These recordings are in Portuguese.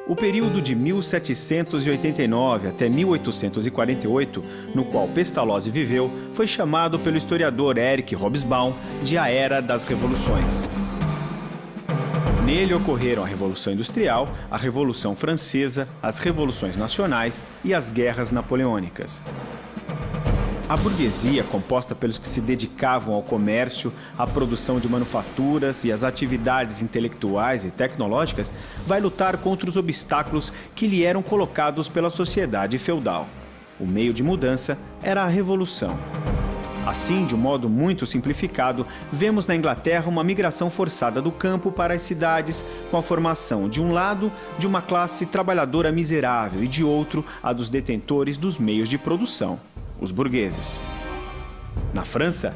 O período de 1789 até 1848, no qual Pestalozzi viveu, foi chamado pelo historiador Erich Hobsbawm de a Era das Revoluções. Nele ocorreram a Revolução Industrial, a Revolução Francesa, as Revoluções Nacionais e as Guerras Napoleônicas. A burguesia, composta pelos que se dedicavam ao comércio, à produção de manufaturas e às atividades intelectuais e tecnológicas, vai lutar contra os obstáculos que lhe eram colocados pela sociedade feudal. O meio de mudança era a revolução. Assim, de um modo muito simplificado, vemos na Inglaterra uma migração forçada do campo para as cidades, com a formação, de um lado, de uma classe trabalhadora miserável e de outro, a dos detentores dos meios de produção, os burgueses. Na França,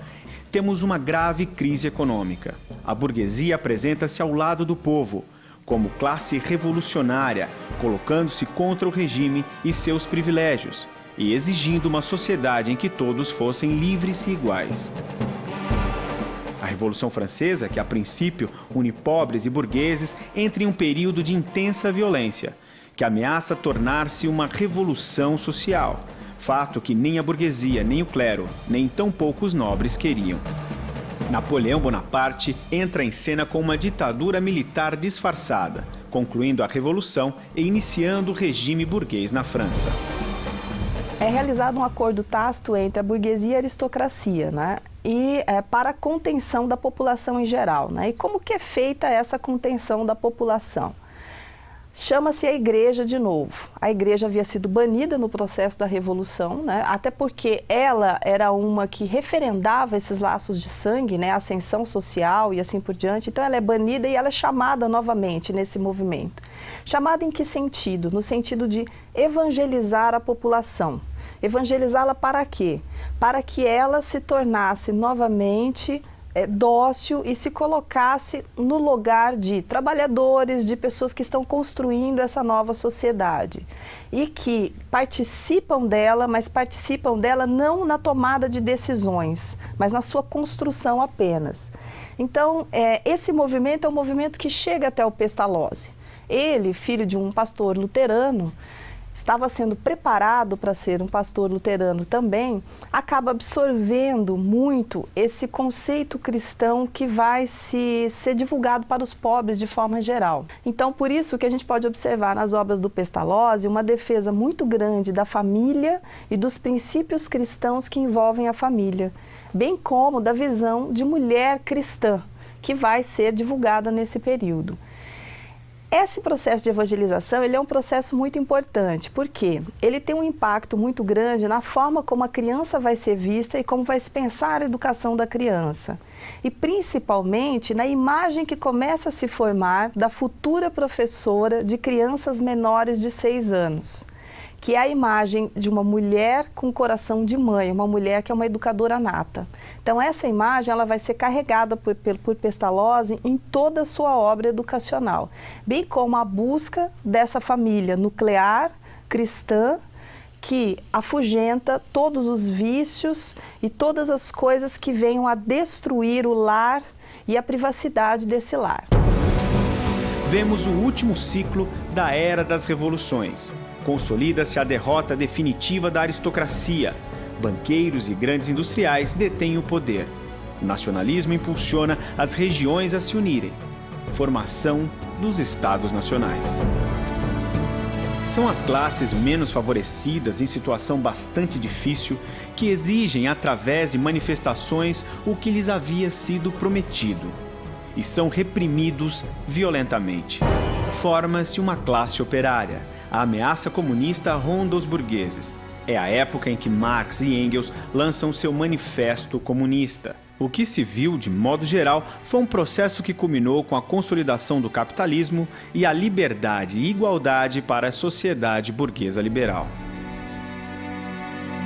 temos uma grave crise econômica. A burguesia apresenta-se ao lado do povo, como classe revolucionária, colocando-se contra o regime e seus privilégios, e exigindo uma sociedade em que todos fossem livres e iguais. A Revolução Francesa, que a princípio une pobres e burgueses, entra em um período de intensa violência, que ameaça tornar-se uma revolução social, fato que nem a burguesia, nem o clero, nem tão poucos nobres queriam. Napoleão Bonaparte entra em cena com uma ditadura militar disfarçada, concluindo a Revolução e iniciando o regime burguês na França. É realizado um acordo tácito entre a burguesia e a aristocracia, né? Para a contenção da população em geral, né? E como que é feita essa contenção da população? Chama-se a igreja de novo. A igreja havia sido banida no processo da Revolução, né? Até porque ela era uma que referendava esses laços de sangue, né? A ascensão social e assim por diante. Então ela é banida e ela é chamada novamente nesse movimento. Chamada em que sentido? No sentido de evangelizar a população. Evangelizá-la para quê? Para que ela se tornasse novamente dócil e se colocasse no lugar de trabalhadores, de pessoas que estão construindo essa nova sociedade e que participam dela, mas participam dela não na tomada de decisões, mas na sua construção apenas. Então, esse movimento é um movimento que chega até o Pestalozzi. Ele, filho de um pastor luterano, estava sendo preparado para ser um pastor luterano também, acaba absorvendo muito esse conceito cristão que vai ser divulgado para os pobres de forma geral. Então, por isso que a gente pode observar nas obras do Pestalozzi uma defesa muito grande da família e dos princípios cristãos que envolvem a família, bem como da visão de mulher cristã, que vai ser divulgada nesse período. Esse processo de evangelização, ele é um processo muito importante, porque ele tem um impacto muito grande na forma como a criança vai ser vista e como vai se pensar a educação da criança. E principalmente na imagem que começa a se formar da futura professora de crianças menores de 6 anos. Que é a imagem de uma mulher com coração de mãe, uma mulher que é uma educadora nata. Então essa imagem ela vai ser carregada por Pestalozzi em toda a sua obra educacional, bem como a busca dessa família nuclear, cristã, que afugenta todos os vícios e todas as coisas que venham a destruir o lar e a privacidade desse lar. Vemos o último ciclo da Era das Revoluções. Consolida-se a derrota definitiva da aristocracia. Banqueiros e grandes industriais detêm o poder. O nacionalismo impulsiona as regiões a se unirem. Formação dos Estados Nacionais. São as classes menos favorecidas, em situação bastante difícil, que exigem, através de manifestações, o que lhes havia sido prometido. E são reprimidos violentamente. Forma-se uma classe operária. A ameaça comunista ronda os burgueses. É a época em que Marx e Engels lançam seu Manifesto Comunista. O que se viu, de modo geral, foi um processo que culminou com a consolidação do capitalismo e a liberdade e igualdade para a sociedade burguesa liberal.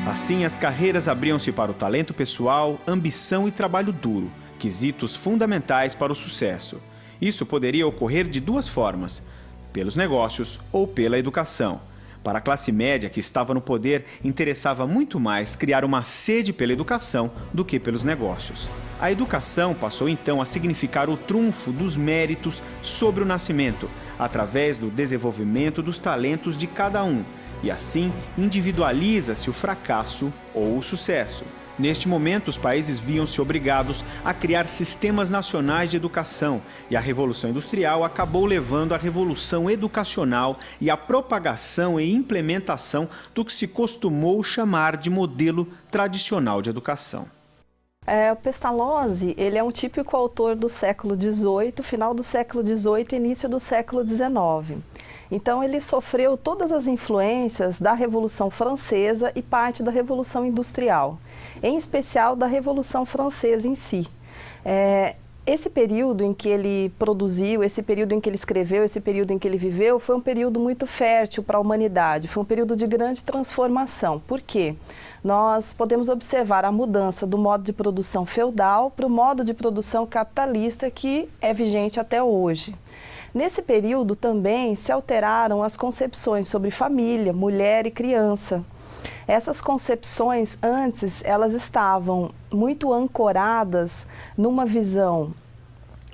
Assim, as carreiras abriam-se para o talento pessoal, ambição e trabalho duro, quesitos fundamentais para o sucesso. Isso poderia ocorrer de duas formas: pelos negócios ou pela educação. Para a classe média que estava no poder, interessava muito mais criar uma sede pela educação do que pelos negócios. A educação passou então a significar o trunfo dos méritos sobre o nascimento, através do desenvolvimento dos talentos de cada um, e assim individualiza-se o fracasso ou o sucesso. Neste momento, os países viam-se obrigados a criar sistemas nacionais de educação, e a Revolução Industrial acabou levando à revolução educacional e à propagação e implementação do que se costumou chamar de modelo tradicional de educação. O Pestalozzi, ele é um típico autor do século XVIII, final do século XVIII e início do século XIX. Então ele sofreu todas as influências da Revolução Francesa e parte da Revolução Industrial, em especial da Revolução Francesa em si. Esse período em que ele produziu, esse período em que ele escreveu, esse período em que ele viveu, foi um período muito fértil para a humanidade, foi um período de grande transformação. Por quê? Nós podemos observar a mudança do modo de produção feudal para o modo de produção capitalista que é vigente até hoje. Nesse período também se alteraram as concepções sobre família, mulher e criança. Essas concepções antes, elas estavam muito ancoradas numa visão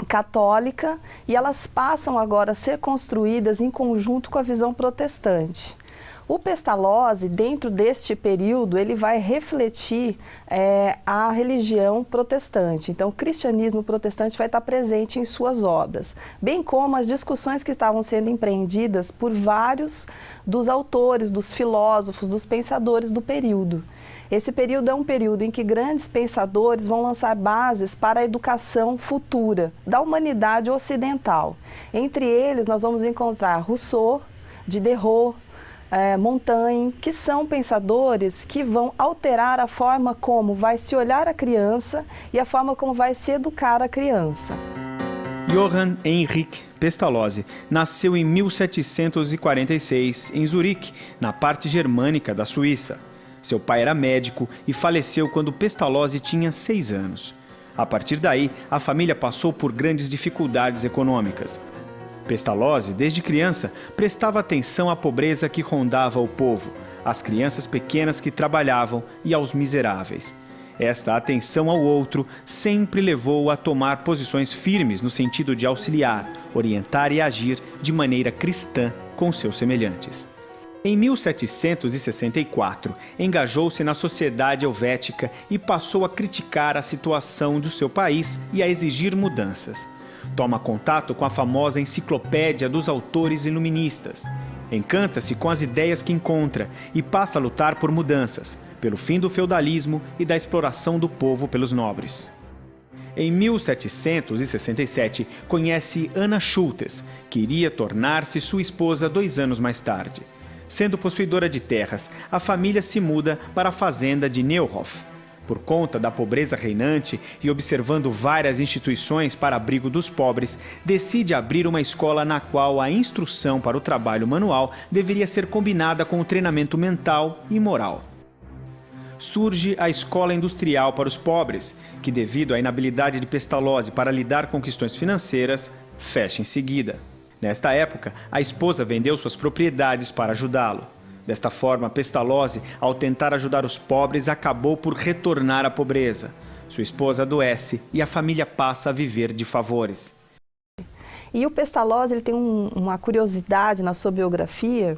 católica e elas passam agora a ser construídas em conjunto com a visão protestante. O Pestalozzi, dentro deste período, ele vai refletir a religião protestante. Então, o cristianismo protestante vai estar presente em suas obras, bem como as discussões que estavam sendo empreendidas por vários dos autores, dos filósofos, dos pensadores do período. Esse período é um período em que grandes pensadores vão lançar bases para a educação futura da humanidade ocidental. Entre eles, nós vamos encontrar Rousseau, Diderot, Montaigne, que são pensadores que vão alterar a forma como vai se olhar a criança e a forma como vai se educar a criança. Johann Heinrich Pestalozzi nasceu em 1746 em Zurique, na parte germânica da Suíça. Seu pai era médico e faleceu quando Pestalozzi tinha 6 anos. A partir daí, a família passou por grandes dificuldades econômicas. Pestalozzi, desde criança, prestava atenção à pobreza que rondava o povo, às crianças pequenas que trabalhavam e aos miseráveis. Esta atenção ao outro sempre levou-o a tomar posições firmes no sentido de auxiliar, orientar e agir de maneira cristã com seus semelhantes. Em 1764, engajou-se na sociedade helvética e passou a criticar a situação do seu país e a exigir mudanças. Toma contato com a famosa enciclopédia dos autores iluministas. Encanta-se com as ideias que encontra e passa a lutar por mudanças, pelo fim do feudalismo e da exploração do povo pelos nobres. Em 1767, conhece Anna Schultes, que iria tornar-se sua esposa 2 anos mais tarde. Sendo possuidora de terras, a família se muda para a fazenda de Neuhof. Por conta da pobreza reinante e observando várias instituições para abrigo dos pobres, decide abrir uma escola na qual a instrução para o trabalho manual deveria ser combinada com o treinamento mental e moral. Surge a Escola Industrial para os Pobres, que devido à inabilidade de Pestalozzi para lidar com questões financeiras, fecha em seguida. Nesta época, a esposa vendeu suas propriedades para ajudá-lo. Desta forma, Pestalozzi, ao tentar ajudar os pobres, acabou por retornar à pobreza. Sua esposa adoece e a família passa a viver de favores. E o Pestalozzi ele tem uma curiosidade na sua biografia,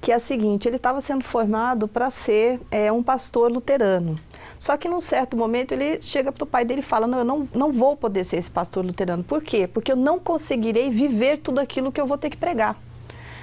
que é a seguinte: ele estava sendo formado para ser um pastor luterano. Só que num certo momento ele chega para o pai dele e fala: não, eu não vou poder ser esse pastor luterano. Por quê? Porque eu não conseguirei viver tudo aquilo que eu vou ter que pregar.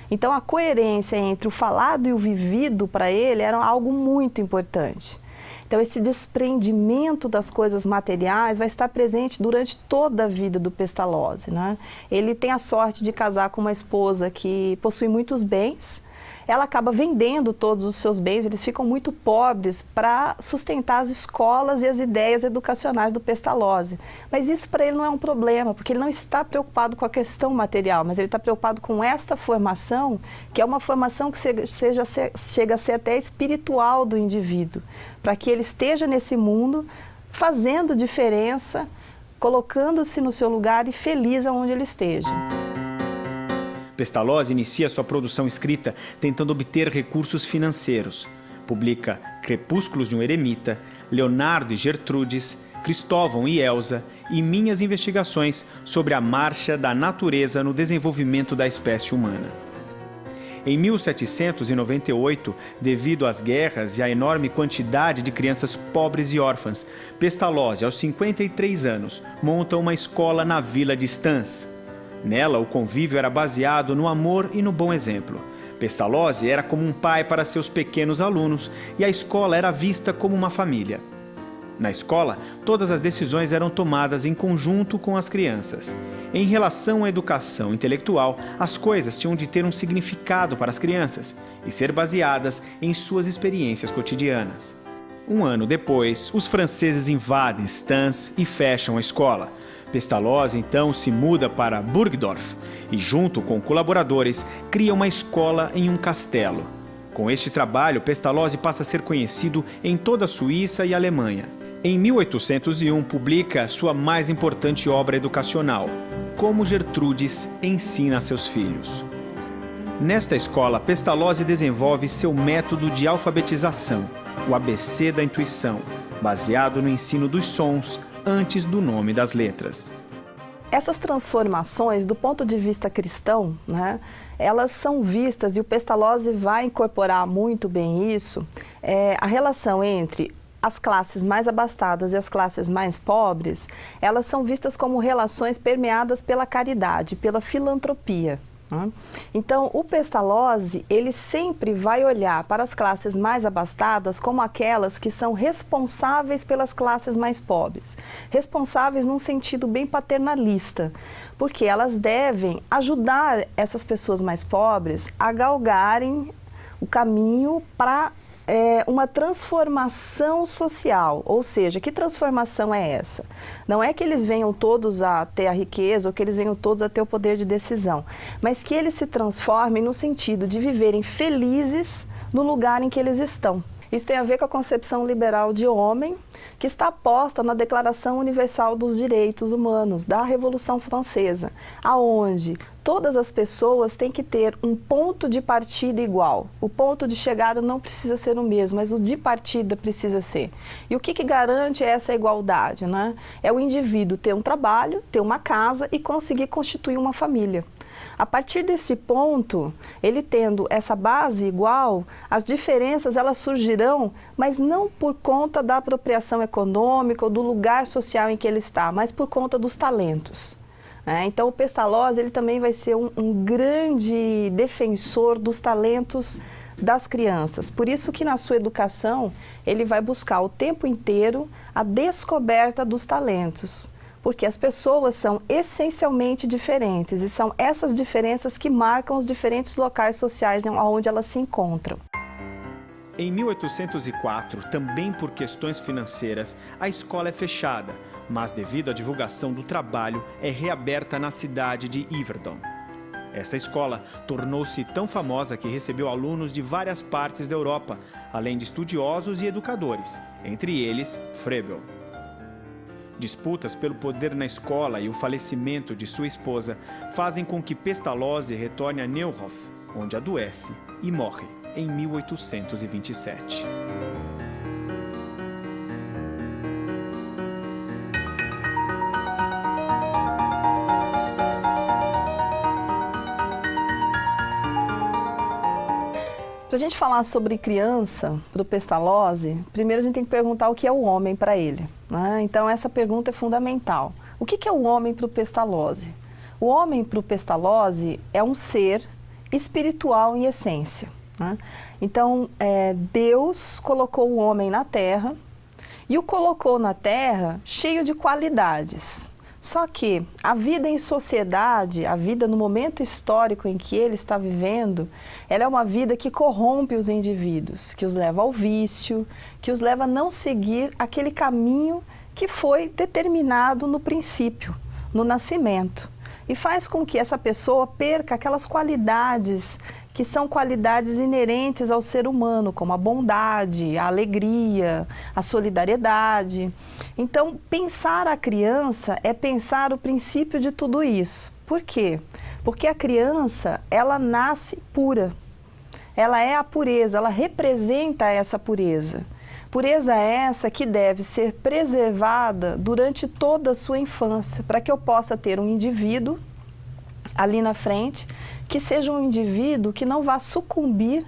Então a coerência entre o falado e o vivido para ele era algo muito importante. Então esse desprendimento das coisas materiais vai estar presente durante toda a vida do Pestalozzi, né? Ele tem a sorte de casar com uma esposa que possui muitos bens. Ela acaba vendendo todos os seus bens, eles ficam muito pobres para sustentar as escolas e as ideias educacionais do Pestalozzi. Mas isso para ele não é um problema, porque ele não está preocupado com a questão material, mas ele está preocupado com esta formação, que é uma formação que chega a ser até espiritual do indivíduo, para que ele esteja nesse mundo fazendo diferença, colocando-se no seu lugar e feliz aonde ele esteja. Pestalozzi inicia sua produção escrita tentando obter recursos financeiros. Publica Crepúsculos de um Eremita, Leonardo e Gertrudes, Cristóvão e Elsa e minhas investigações sobre a marcha da natureza no desenvolvimento da espécie humana. Em 1798, devido às guerras e à enorme quantidade de crianças pobres e órfãs, Pestalozzi, aos 53 anos, monta uma escola na vila de Stans. Nela, o convívio era baseado no amor e no bom exemplo. Pestalozzi era como um pai para seus pequenos alunos e a escola era vista como uma família. Na escola, todas as decisões eram tomadas em conjunto com as crianças. Em relação à educação intelectual, as coisas tinham de ter um significado para as crianças e ser baseadas em suas experiências cotidianas. Um ano depois, os franceses invadem Stans e fecham a escola. Pestalozzi então se muda para Burgdorf e, junto com colaboradores, cria uma escola em um castelo. Com este trabalho, Pestalozzi passa a ser conhecido em toda a Suíça e Alemanha. Em 1801, publica sua mais importante obra educacional, Como Gertrudes ensina a seus filhos. Nesta escola, Pestalozzi desenvolve seu método de alfabetização, o ABC da intuição, baseado no ensino dos sons antes do nome das letras. Essas transformações, do ponto de vista cristão, elas são vistas, e o Pestalozzi vai incorporar muito bem isso, a relação entre as classes mais abastadas e as classes mais pobres, elas são vistas como relações permeadas pela caridade, pela filantropia. Então, o Pestalozzi, ele sempre vai olhar para as classes mais abastadas como aquelas que são responsáveis pelas classes mais pobres. Responsáveis num sentido bem paternalista, porque elas devem ajudar essas pessoas mais pobres a galgarem o caminho para uma transformação social. Ou seja, que transformação é essa? Não é que eles venham todos a ter a riqueza ou que eles venham todos a ter o poder de decisão, mas que eles se transformem no sentido de viverem felizes no lugar em que eles estão. Isso tem a ver com a concepção liberal de homem, que está posta na Declaração Universal dos Direitos Humanos, da Revolução Francesa, aonde todas as pessoas têm que ter um ponto de partida igual. O ponto de chegada não precisa ser o mesmo, mas o de partida precisa ser. E o que garante essa igualdade, É o indivíduo ter um trabalho, ter uma casa e conseguir constituir uma família. A partir desse ponto, ele tendo essa base igual, as diferenças elas surgirão, mas não por conta da apropriação econômica ou do lugar social em que ele está, mas por conta dos talentos. Então, o Pestalozzi ele também vai ser um grande defensor dos talentos das crianças. Por isso que na sua educação, ele vai buscar o tempo inteiro a descoberta dos talentos. Porque as pessoas são essencialmente diferentes e são essas diferenças que marcam os diferentes locais sociais onde elas se encontram. Em 1804, também por questões financeiras, a escola é fechada, mas devido à divulgação do trabalho, é reaberta na cidade de Yverdon. Esta escola tornou-se tão famosa que recebeu alunos de várias partes da Europa, além de estudiosos e educadores, entre eles Froebel. Disputas pelo poder na escola e o falecimento de sua esposa fazem com que Pestalozzi retorne a Neuhof, onde adoece e morre em 1827. Para a gente falar sobre criança, para o Pestalozzi, primeiro a gente tem que perguntar o que é o homem para ele. Então, essa pergunta é fundamental. O que é o homem para o Pestalozzi? O homem para o Pestalozzi é um ser espiritual em essência. Então, Deus colocou o homem na Terra e o colocou na Terra cheio de qualidades. Só que a vida em sociedade, a vida no momento histórico em que ele está vivendo, ela é uma vida que corrompe os indivíduos, que os leva ao vício, que os leva a não seguir aquele caminho que foi determinado no princípio, no nascimento. E faz com que essa pessoa perca aquelas qualidades que são qualidades inerentes ao ser humano, como a bondade, a alegria, a solidariedade. Então, pensar a criança é pensar o princípio de tudo isso. Por quê? Porque a criança, ela nasce pura. Ela é a pureza, ela representa essa pureza. Pureza essa que deve ser preservada durante toda a sua infância, para que eu possa ter um indivíduo ali na frente, que seja um indivíduo que não vá sucumbir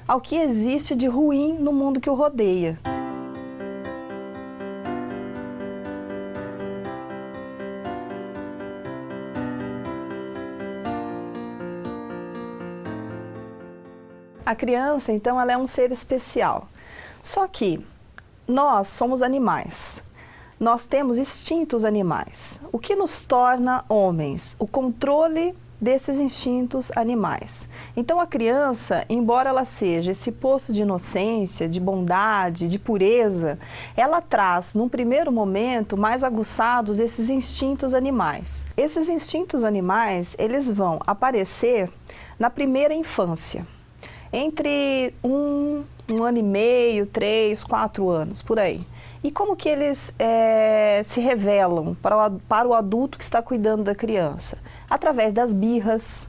ao que existe de ruim no mundo que o rodeia. A criança, então, ela é um ser especial. Só que nós somos animais. Nós temos instintos animais. O que nos torna homens? O controle desses instintos animais. Então a criança, embora ela seja esse poço de inocência, de bondade, de pureza, ela traz, num primeiro momento, mais aguçados esses instintos animais. Esses instintos animais, eles vão aparecer na primeira infância, entre um ano e meio, 3, 4 anos, por aí. E como que eles se revelam para o adulto que está cuidando da criança? Através das birras,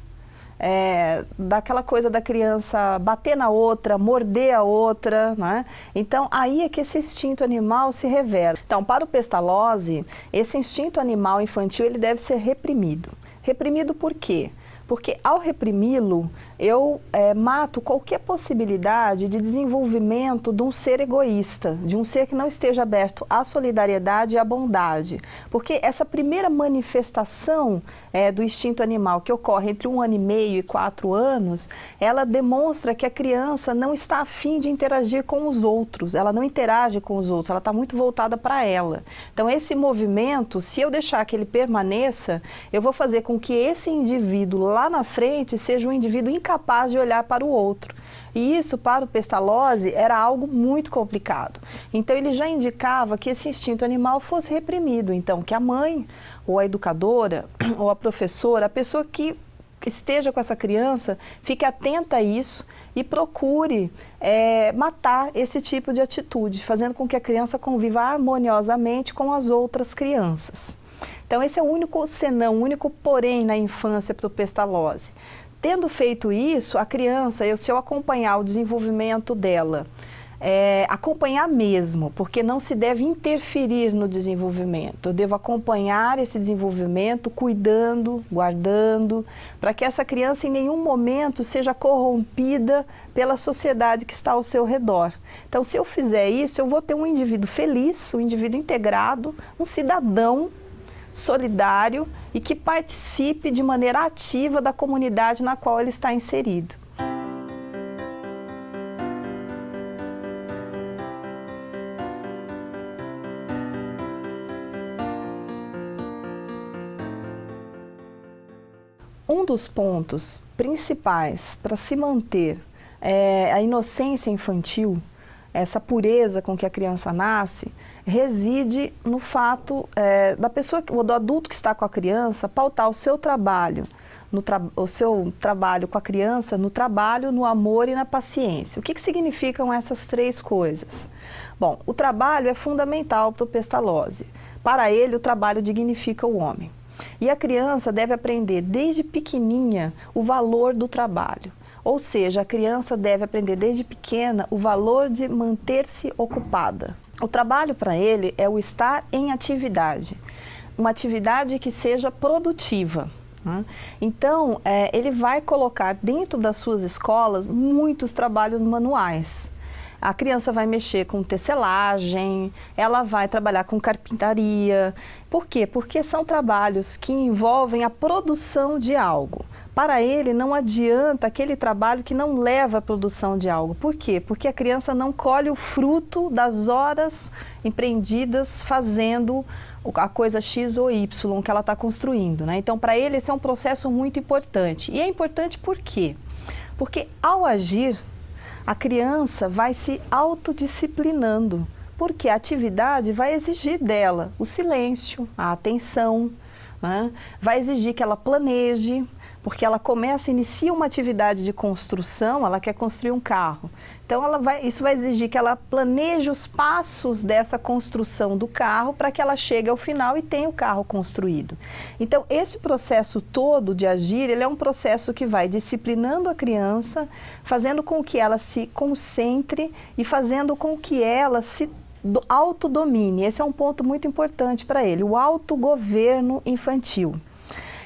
daquela coisa da criança bater na outra, morder a outra, né? Então, aí é que esse instinto animal se revela. Então, para o Pestalozzi, esse instinto animal infantil, ele deve ser reprimido. Reprimido por quê? Porque ao reprimi-lo, eu mato qualquer possibilidade de desenvolvimento de um ser egoísta, de um ser que não esteja aberto à solidariedade e à bondade. Porque essa primeira manifestação do instinto animal, que ocorre entre 1 ano e meio e 4 anos, ela demonstra que a criança não está afim de interagir com os outros, ela não interage com os outros, ela está muito voltada para ela. Então esse movimento, se eu deixar que ele permaneça, eu vou fazer com que esse indivíduo lá na frente seja um indivíduo incapaz de olhar para o outro. E isso, para o Pestalozzi, era algo muito complicado. Então, ele já indicava que esse instinto animal fosse reprimido. Então, que a mãe, ou a educadora, ou a professora, a pessoa que esteja com essa criança, fique atenta a isso e procure matar esse tipo de atitude, fazendo com que a criança conviva harmoniosamente com as outras crianças. Então, esse é o único senão, o único porém na infância para o Pestalozzi. Tendo feito isso, a criança, se eu acompanhar o desenvolvimento dela, acompanhar mesmo, porque não se deve interferir no desenvolvimento. Eu devo acompanhar esse desenvolvimento, cuidando, guardando, para que essa criança em nenhum momento seja corrompida pela sociedade que está ao seu redor. Então, se eu fizer isso, eu vou ter um indivíduo feliz, um indivíduo integrado, um cidadão solidário e que participe de maneira ativa da comunidade na qual ele está inserido. Um dos pontos principais para se manter a inocência infantil, essa pureza com que a criança nasce, reside no fato da pessoa, do adulto que está com a criança, pautar o seu trabalho, o seu trabalho com a criança, no trabalho, no amor e na paciência. O que significam essas 3 coisas? Bom, o trabalho é fundamental para o Pestalozzi. Para ele, o trabalho dignifica o homem. E a criança deve aprender desde pequenininha o valor do trabalho. Ou seja, a criança deve aprender desde pequena o valor de manter-se ocupada. O trabalho para ele é o estar em atividade, uma atividade que seja produtiva. Né? Então, ele vai colocar dentro das suas escolas muitos trabalhos manuais. A criança vai mexer com tecelagem, ela vai trabalhar com carpintaria. Por quê? Porque são trabalhos que envolvem a produção de algo. Para ele, não adianta aquele trabalho que não leva à produção de algo. Por quê? Porque a criança não colhe o fruto das horas empreendidas fazendo a coisa X ou Y que ela está construindo. Né? Então, para ele, esse é um processo muito importante. E é importante por quê? Porque ao agir, a criança vai se autodisciplinando. Porque a atividade vai exigir dela o silêncio, a atenção, né? Vai exigir que ela planeje. porque ela inicia uma atividade de construção, ela quer construir um carro. Então, isso vai exigir que ela planeje os passos dessa construção do carro para que ela chegue ao final e tenha o carro construído. Então, esse processo todo de agir, ele é um processo que vai disciplinando a criança, fazendo com que ela se concentre e fazendo com que ela se autodomine. Esse é um ponto muito importante para ele, o autogoverno infantil.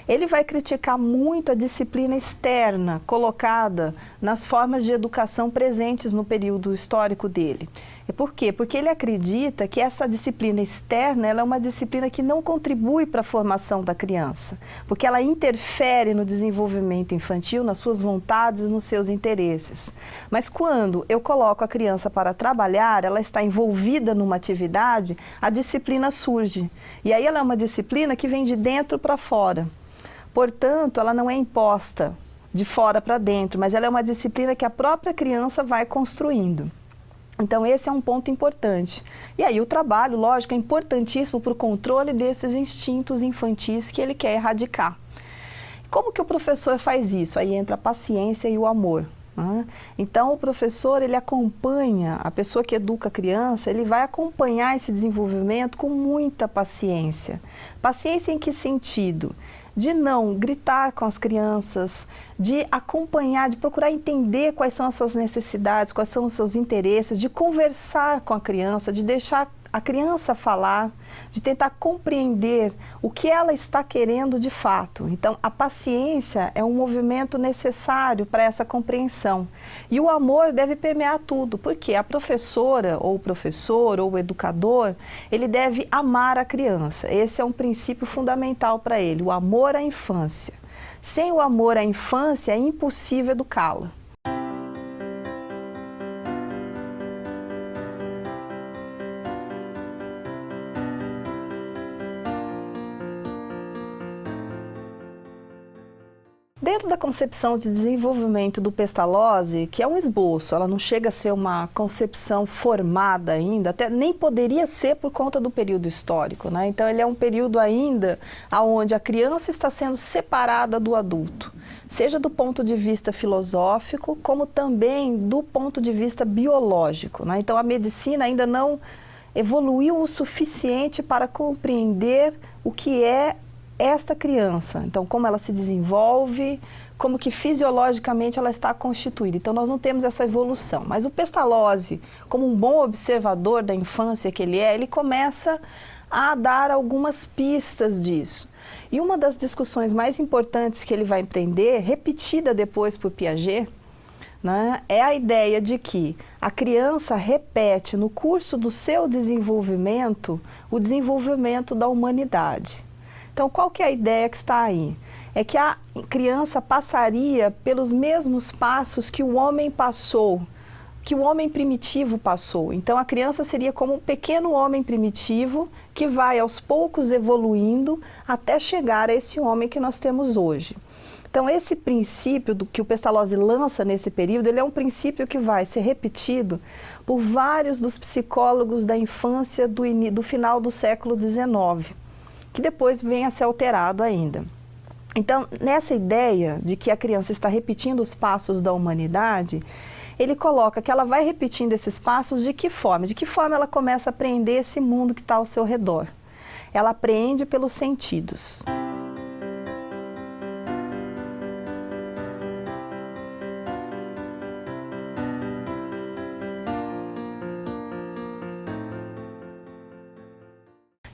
Ele vai criticar muito a disciplina externa colocada nas formas de educação presentes no período histórico dele. E por quê? Porque ele acredita que essa disciplina externa ela é uma disciplina que não contribui para a formação da criança, porque ela interfere no desenvolvimento infantil, nas suas vontades, nos seus interesses. Mas quando eu coloco a criança para trabalhar, ela está envolvida numa atividade, a disciplina surge. E aí ela é uma disciplina que vem de dentro para fora. Portanto, ela não é imposta de fora para dentro, mas ela é uma disciplina que a própria criança vai construindo. Então, esse é um ponto importante. E aí o trabalho, lógico, é importantíssimo para o controle desses instintos infantis que ele quer erradicar. Como que o professor faz isso? Aí entra a paciência e o amor. Então, o professor, ele acompanha, a pessoa que educa a criança, ele vai acompanhar esse desenvolvimento com muita paciência. Paciência em que sentido? De não gritar com as crianças, de acompanhar, de procurar entender quais são as suas necessidades, quais são os seus interesses, de conversar com a criança, de deixar a criança falar, de tentar compreender o que ela está querendo de fato. Então, a paciência é um movimento necessário para essa compreensão. E o amor deve permear tudo, porque a professora, ou o professor, ou o educador, ele deve amar a criança. Esse é um princípio fundamental para ele, o amor à infância. Sem o amor à infância, é impossível educá-la. Dentro da concepção de desenvolvimento do Pestalozzi, que é um esboço, ela não chega a ser uma concepção formada ainda, até nem poderia ser por conta do período histórico, né? Então ele é um período ainda onde a criança está sendo separada do adulto, seja do ponto de vista filosófico, como também do ponto de vista biológico, né? Então a medicina ainda não evoluiu o suficiente para compreender o que é esta criança, então como ela se desenvolve, como que fisiologicamente ela está constituída. Então nós não temos essa evolução, mas o Pestalozzi, como um bom observador da infância que ele é, ele começa a dar algumas pistas disso. E uma das discussões mais importantes que ele vai empreender, repetida depois por Piaget, né, é a ideia de que a criança repete no curso do seu desenvolvimento o desenvolvimento da humanidade. Então, qual que é a ideia que está aí? É que a criança passaria pelos mesmos passos que o homem passou, que o homem primitivo passou. Então, a criança seria como um pequeno homem primitivo que vai aos poucos evoluindo até chegar a esse homem que nós temos hoje. Então, esse princípio que o Pestalozzi lança nesse período, ele é um princípio que vai ser repetido por vários dos psicólogos da infância do final do século XIX. Que depois vem a ser alterado ainda. Então, nessa ideia de que a criança está repetindo os passos da humanidade, ele coloca que ela vai repetindo esses passos de que forma? De que forma ela começa a aprender esse mundo que está ao seu redor? Ela aprende pelos sentidos.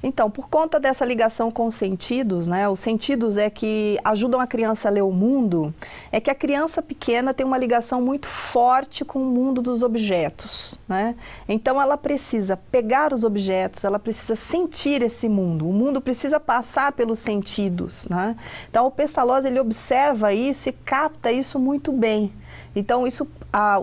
Então, por conta dessa ligação com os sentidos, né, os sentidos é que ajudam a criança a ler o mundo, é que a criança pequena tem uma ligação muito forte com o mundo dos objetos, né? Então, ela precisa pegar os objetos, ela precisa sentir esse mundo, o mundo precisa passar pelos sentidos, né? Então, o Pestalozzi, ele observa isso e capta isso muito bem. Então,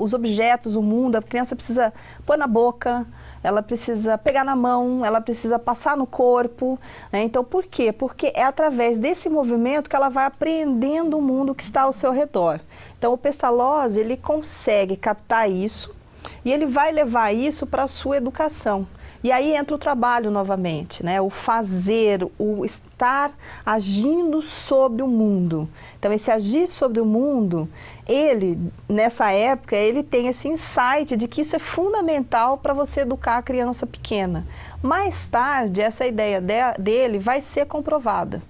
os objetos, o mundo, a criança precisa pôr na boca, ela precisa pegar na mão, ela precisa passar no corpo, né? Então, por quê? Porque é através desse movimento que ela vai aprendendo o mundo que está ao seu redor. Então, o Pestalozzi, ele consegue captar isso e ele vai levar isso para a sua educação. E aí entra o trabalho novamente, né? O fazer, o estar agindo sobre o mundo. Então, esse agir sobre o mundo, ele, nessa época, ele tem esse insight de que isso é fundamental para você educar a criança pequena. Mais tarde, essa ideia dele vai ser comprovada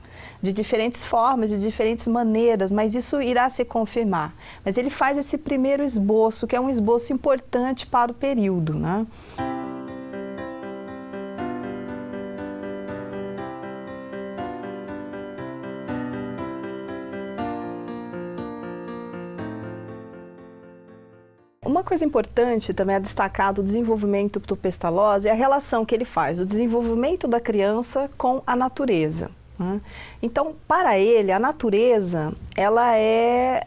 de diferentes formas, de diferentes maneiras, mas isso irá se confirmar. Mas ele faz esse primeiro esboço, que é um esboço importante para o período, né? Uma coisa importante também a destacar do desenvolvimento do Pestalozzi é a relação que ele faz, o desenvolvimento da criança com a natureza, né? Então, para ele, a natureza, ela é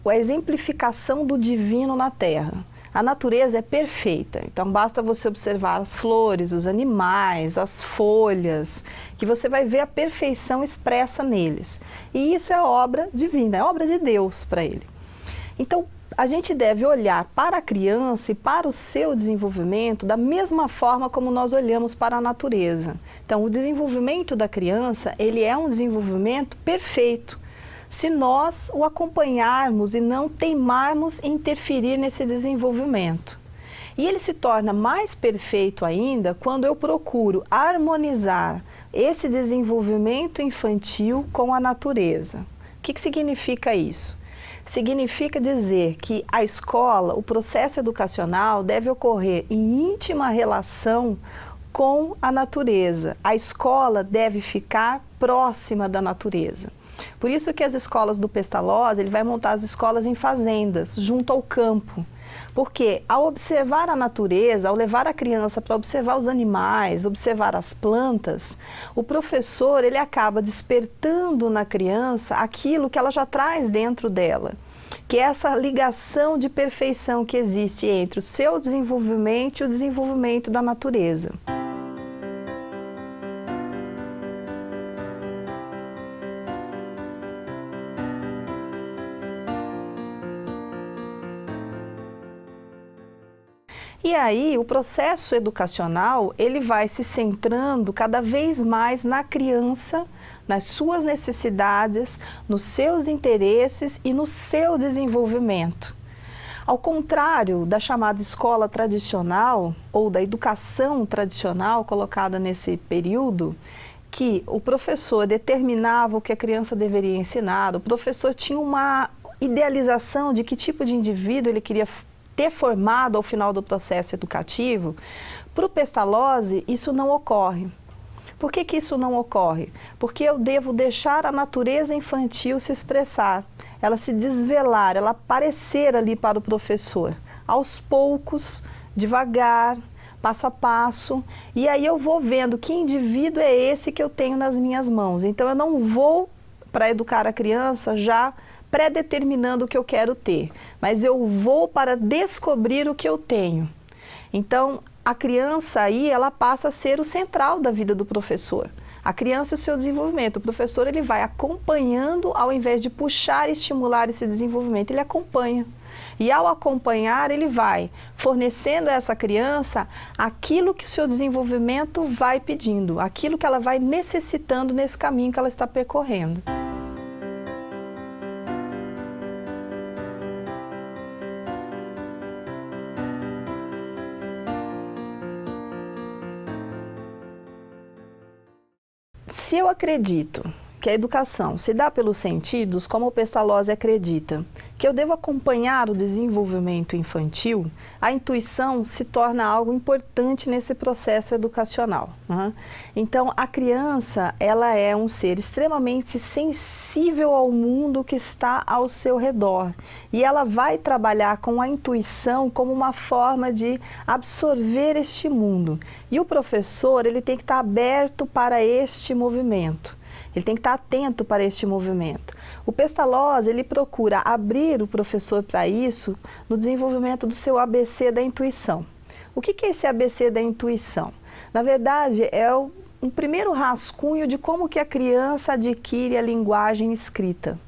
a exemplificação do divino na Terra. A natureza é perfeita, então basta você observar as flores, os animais, as folhas, que você vai ver a perfeição expressa neles. E isso é obra divina, é obra de Deus para ele. Então, a gente deve olhar para a criança e para o seu desenvolvimento da mesma forma como nós olhamos para a natureza. Então, o desenvolvimento da criança, ele é um desenvolvimento perfeito, se nós o acompanharmos e não teimarmos em interferir nesse desenvolvimento. E ele se torna mais perfeito ainda quando eu procuro harmonizar esse desenvolvimento infantil com a natureza. O que significa isso? Significa dizer que a escola, o processo educacional deve ocorrer em íntima relação com a natureza. A escola deve ficar próxima da natureza. Por isso que as escolas do Pestalozzi, ele vai montar as escolas em fazendas, junto ao campo. Porque ao observar a natureza, ao levar a criança para observar os animais, observar as plantas, o professor ele acaba despertando na criança aquilo que ela já traz dentro dela, que é essa ligação de perfeição que existe entre o seu desenvolvimento e o desenvolvimento da natureza. E aí, o processo educacional, ele vai se centrando cada vez mais na criança, nas suas necessidades, nos seus interesses e no seu desenvolvimento. Ao contrário da chamada escola tradicional, ou da educação tradicional colocada nesse período, que o professor determinava o que a criança deveria ensinar, o professor tinha uma idealização de que tipo de indivíduo ele queria ter formado ao final do processo educativo. Para o Pestalozzi, isso não ocorre. Por que isso não ocorre? Porque eu devo deixar a natureza infantil se expressar, ela se desvelar, ela aparecer ali para o professor, aos poucos, devagar, passo a passo, e aí eu vou vendo que indivíduo é esse que eu tenho nas minhas mãos. Então eu não vou, para educar a criança, já pré-determinando o que eu quero ter, mas eu vou para descobrir o que eu tenho. Então, a criança aí, ela passa a ser o central da vida do professor. A criança e o seu desenvolvimento. O professor, ele vai acompanhando, ao invés de puxar e estimular esse desenvolvimento, ele acompanha. E ao acompanhar, ele vai fornecendo a essa criança aquilo que o seu desenvolvimento vai pedindo, aquilo que ela vai necessitando nesse caminho que ela está percorrendo. Se eu acredito que a educação se dá pelos sentidos, como o Pestalozzi acredita, que eu devo acompanhar o desenvolvimento infantil, a intuição se torna algo importante nesse processo educacional, né? Então, a criança, ela é um ser extremamente sensível ao mundo que está ao seu redor. E ela vai trabalhar com a intuição como uma forma de absorver este mundo. E o professor, ele tem que estar aberto para este movimento. Ele tem que estar atento para este movimento. O Pestalozzi, ele procura abrir o professor para isso no desenvolvimento do seu ABC da intuição. O que é esse ABC da intuição? Na verdade, é um primeiro rascunho de como que a criança adquire a linguagem escrita.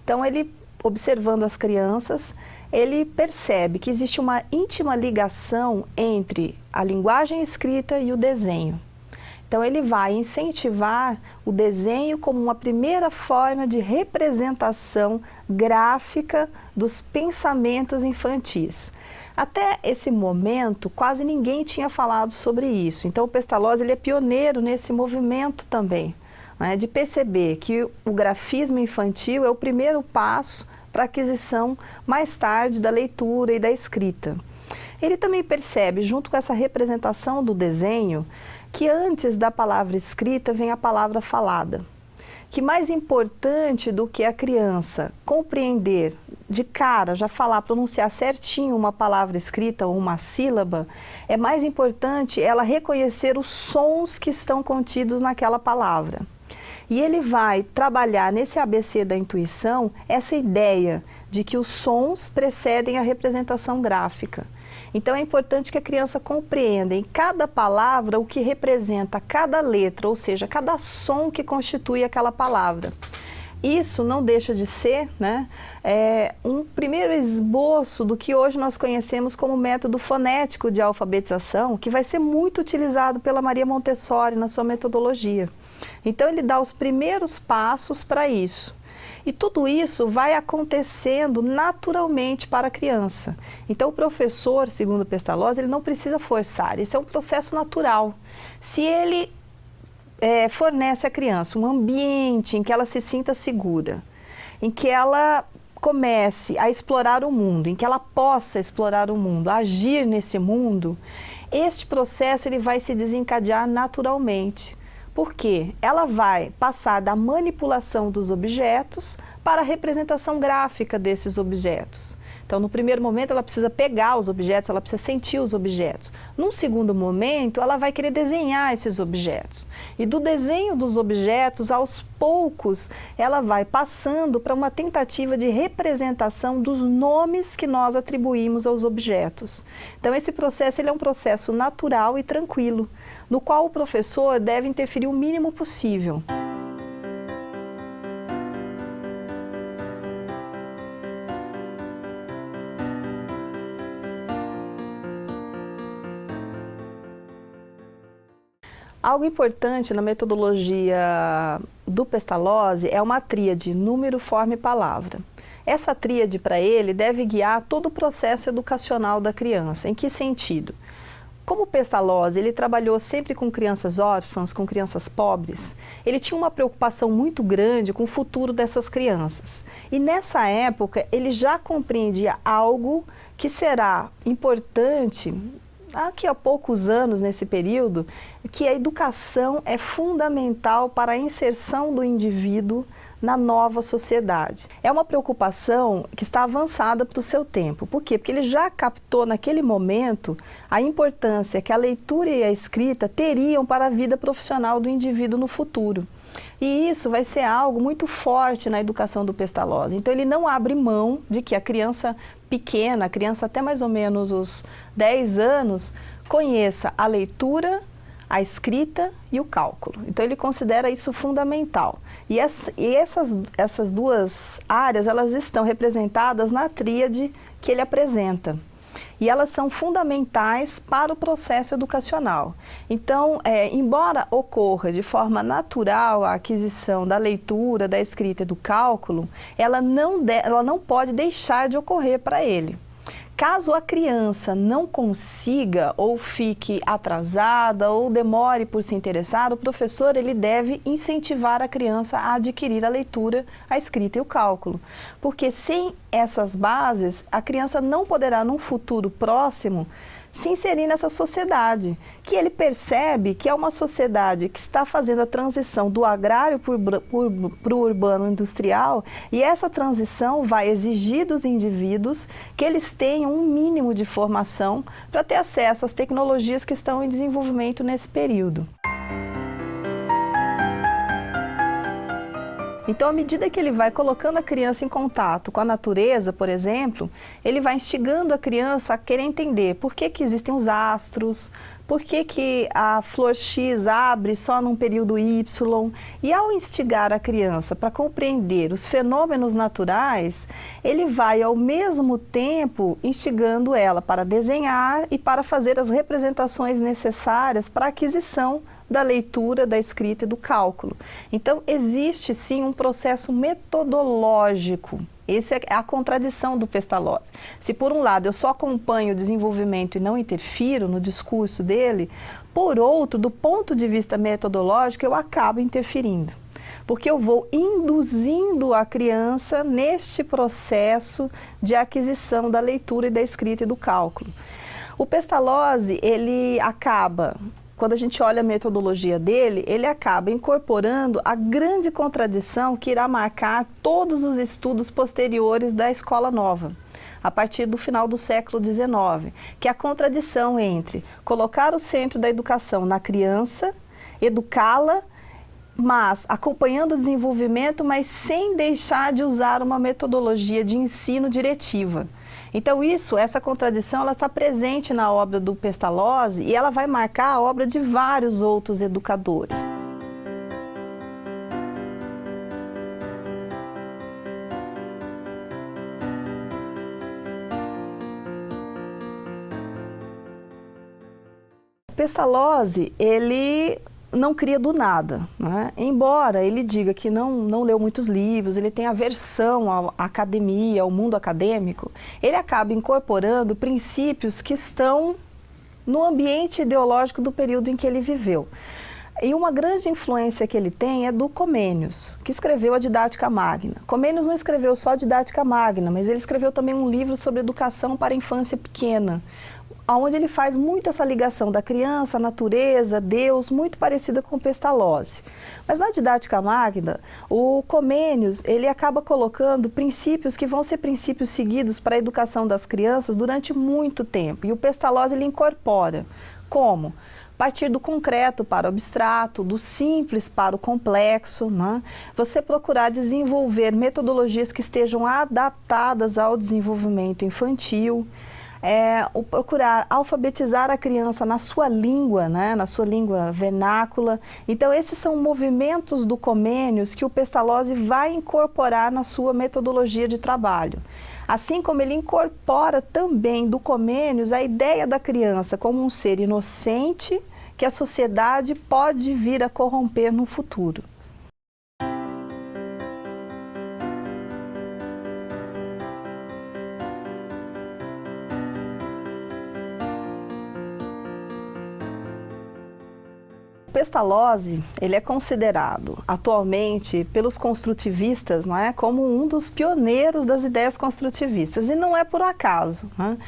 Então, ele, observando as crianças, ele percebe que existe uma íntima ligação entre a linguagem escrita e o desenho. Então, ele vai incentivar o desenho como uma primeira forma de representação gráfica dos pensamentos infantis. Até esse momento, quase ninguém tinha falado sobre isso. Então, o Pestalozzi ele é pioneiro nesse movimento também, né, de perceber que o grafismo infantil é o primeiro passo para a aquisição, mais tarde, da leitura e da escrita. Ele também percebe, junto com essa representação do desenho, que antes da palavra escrita vem a palavra falada. Que mais importante do que a criança compreender de cara, já falar, pronunciar certinho uma palavra escrita ou uma sílaba, é mais importante ela reconhecer os sons que estão contidos naquela palavra. E ele vai trabalhar nesse ABC da intuição essa ideia de que os sons precedem a representação gráfica. Então é importante que a criança compreenda em cada palavra o que representa cada letra, ou seja, cada som que constitui aquela palavra. Isso não deixa de ser, né, um primeiro esboço do que hoje nós conhecemos como método fonético de alfabetização, que vai ser muito utilizado pela Maria Montessori na sua metodologia. Então ele dá os primeiros passos para isso. E tudo isso vai acontecendo naturalmente para a criança. Então o professor, segundo Pestalozzi, ele não precisa forçar, isso é um processo natural. Se ele fornece à criança um ambiente em que ela se sinta segura, em que ela comece a explorar o mundo, em que ela possa explorar o mundo, agir nesse mundo, este processo ele vai se desencadear naturalmente. Porque ela vai passar da manipulação dos objetos para a representação gráfica desses objetos. Então, no primeiro momento, ela precisa pegar os objetos, ela precisa sentir os objetos. Num segundo momento, ela vai querer desenhar esses objetos. E do desenho dos objetos, aos poucos, ela vai passando para uma tentativa de representação dos nomes que nós atribuímos aos objetos. Então, esse processo ele é um processo natural e tranquilo, no qual o professor deve interferir o mínimo possível. Algo importante na metodologia do Pestalozzi é uma tríade número, forma e palavra. Essa tríade, para ele, deve guiar todo o processo educacional da criança. Em que sentido? Como o Pestalozzi ele trabalhou sempre com crianças órfãs, com crianças pobres, ele tinha uma preocupação muito grande com o futuro dessas crianças. E nessa época, ele já compreendia algo que será importante daqui a poucos anos, nesse período, que a educação é fundamental para a inserção do indivíduo na nova sociedade. É uma preocupação que está avançada para o seu tempo. Por quê? Porque ele já captou naquele momento a importância que a leitura e a escrita teriam para a vida profissional do indivíduo no futuro. E isso vai ser algo muito forte na educação do Pestalozzi. Então ele não abre mão de que a criança pequena, a criança até mais ou menos os 10 anos, conheça a leitura, a escrita e o cálculo. Então ele considera isso fundamental. E essas duas áreas, elas estão representadas na tríade que ele apresenta. E elas são fundamentais para o processo educacional. Então, embora ocorra de forma natural a aquisição da leitura, da escrita e do cálculo, ela não pode deixar de ocorrer para ele. Caso a criança não consiga ou fique atrasada ou demore por se interessar, o professor ele deve incentivar a criança a adquirir a leitura, a escrita e o cálculo. Porque sem essas bases, a criança não poderá, num futuro próximo, se inserir nessa sociedade, que ele percebe que é uma sociedade que está fazendo a transição do agrário para o urbano industrial, e essa transição vai exigir dos indivíduos que eles tenham um mínimo de formação para ter acesso às tecnologias que estão em desenvolvimento nesse período. Então, à medida que ele vai colocando a criança em contato com a natureza, por exemplo, ele vai instigando a criança a querer entender por que que existem os astros, por que que a flor X abre só num período Y. E ao instigar a criança para compreender os fenômenos naturais, ele vai ao mesmo tempo instigando ela para desenhar e para fazer as representações necessárias para a aquisição da leitura, da escrita e do cálculo. Então, existe sim um processo metodológico. Essa é a contradição do Pestalozzi. Se por um lado eu só acompanho o desenvolvimento e não interfiro no discurso dele, por outro, do ponto de vista metodológico, eu acabo interferindo. Porque eu vou induzindo a criança neste processo de aquisição da leitura e da escrita e do cálculo. O Pestalozzi, ele acaba, quando a gente olha a metodologia dele, ele acaba incorporando a grande contradição que irá marcar todos os estudos posteriores da Escola Nova, a partir do final do século XIX, que é a contradição entre colocar o centro da educação na criança, educá-la, mas acompanhando o desenvolvimento, mas sem deixar de usar uma metodologia de ensino diretiva. Então essa contradição, ela está presente na obra do Pestalozzi e ela vai marcar a obra de vários outros educadores. O Pestalozzi, ele não cria do nada, né? Embora ele diga que não leu muitos livros, ele tem aversão à academia, ao mundo acadêmico, ele acaba incorporando princípios que estão no ambiente ideológico do período em que ele viveu. E uma grande influência que ele tem é do Comênios, que escreveu a Didática Magna. Comênios não escreveu só a Didática Magna, mas ele escreveu também um livro sobre educação para a infância pequena, onde ele faz muito essa ligação da criança, a natureza, Deus, muito parecida com o Pestalozzi. Mas na Didática Magna, o Comênios, ele acaba colocando princípios que vão ser princípios seguidos para a educação das crianças durante muito tempo. E o Pestalozzi, ele incorpora como? Partir do concreto para o abstrato, do simples para o complexo, né? Você procurar desenvolver metodologias que estejam adaptadas ao desenvolvimento infantil, o procurar alfabetizar a criança na sua língua, né, na sua língua vernácula. Então, esses são movimentos do Comênios que o Pestalozzi vai incorporar na sua metodologia de trabalho. Assim como ele incorpora também do Comênios a ideia da criança como um ser inocente que a sociedade pode vir a corromper no futuro. Pestalozzi, ele é considerado atualmente pelos construtivistas, não é, como um dos pioneiros das ideias construtivistas, e não é por acaso, né?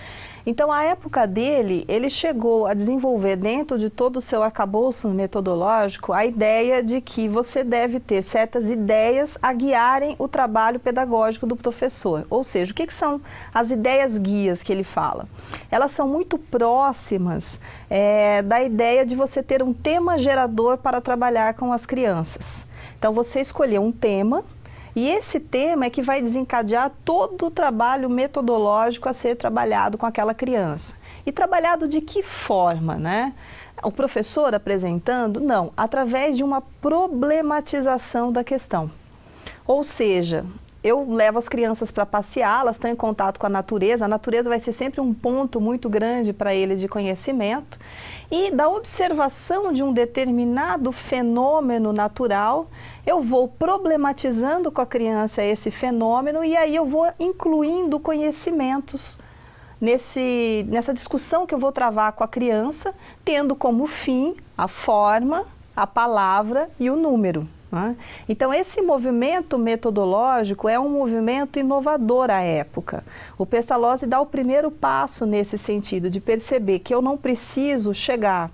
Então, a época dele, ele chegou a desenvolver dentro de todo o seu arcabouço metodológico a ideia de que você deve ter certas ideias a guiarem o trabalho pedagógico do professor. Ou seja, o que são as ideias guias que ele fala? Elas são muito próximas da ideia de você ter um tema gerador para trabalhar com as crianças. Então, você escolheu um tema, e esse tema é que vai desencadear todo o trabalho metodológico a ser trabalhado com aquela criança. E trabalhado de que forma, né? O professor apresentando? Não, através de uma problematização da questão. Ou seja, eu levo as crianças para passear, elas estão em contato com a natureza vai ser sempre um ponto muito grande para ele de conhecimento, e da observação de um determinado fenômeno natural, eu vou problematizando com a criança esse fenômeno e aí eu vou incluindo conhecimentos nessa discussão que eu vou travar com a criança, tendo como fim a forma, a palavra e o número. Então, esse movimento metodológico é um movimento inovador à época. O Pestalozzi dá o primeiro passo nesse sentido, de perceber que eu não preciso chegar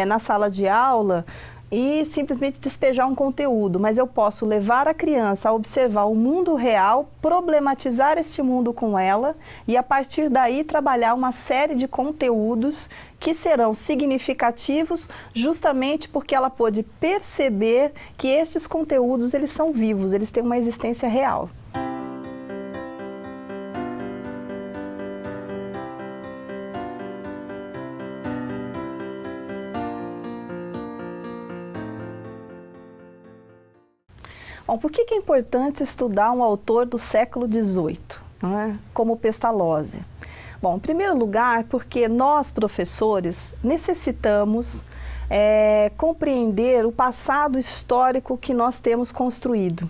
na sala de aula e simplesmente despejar um conteúdo, mas eu posso levar a criança a observar o mundo real, problematizar este mundo com ela e a partir daí trabalhar uma série de conteúdos que serão significativos justamente porque ela pôde perceber que estes conteúdos eles são vivos, eles têm uma existência real. Bom, por que é importante estudar um autor do século XVIII, né, como Pestalozzi? Bom, em primeiro lugar, porque nós, professores, necessitamos compreender o passado histórico que nós temos construído.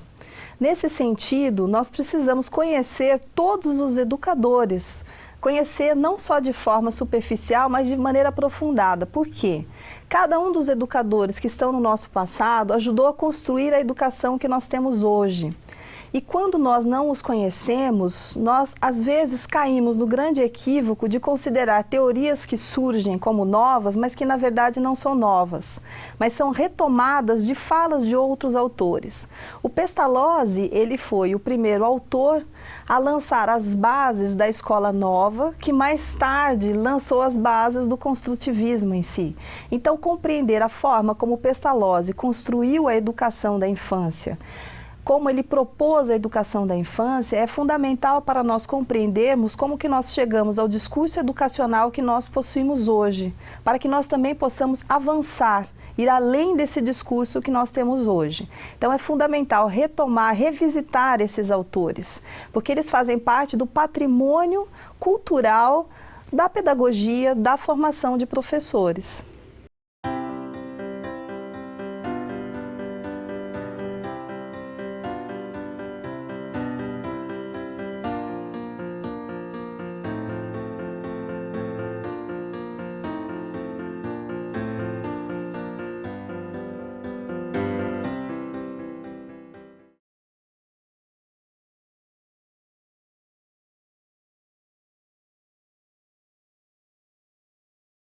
Nesse sentido, nós precisamos conhecer todos os educadores, conhecer não só de forma superficial, mas de maneira aprofundada. Por quê? Cada um dos educadores que estão no nosso passado ajudou a construir a educação que nós temos hoje. E quando nós não os conhecemos, nós às vezes caímos no grande equívoco de considerar teorias que surgem como novas, mas que na verdade não são novas, mas são retomadas de falas de outros autores. O Pestalozzi, ele foi o primeiro autor a lançar as bases da escola nova, que mais tarde lançou as bases do construtivismo em si. Então, compreender a forma como Pestalozzi construiu a educação da infância, como ele propôs a educação da infância, é fundamental para nós compreendermos como que nós chegamos ao discurso educacional que nós possuímos hoje, para que nós também possamos avançar, ir além desse discurso que nós temos hoje. Então é fundamental retomar, revisitar esses autores, porque eles fazem parte do patrimônio cultural da pedagogia, da formação de professores.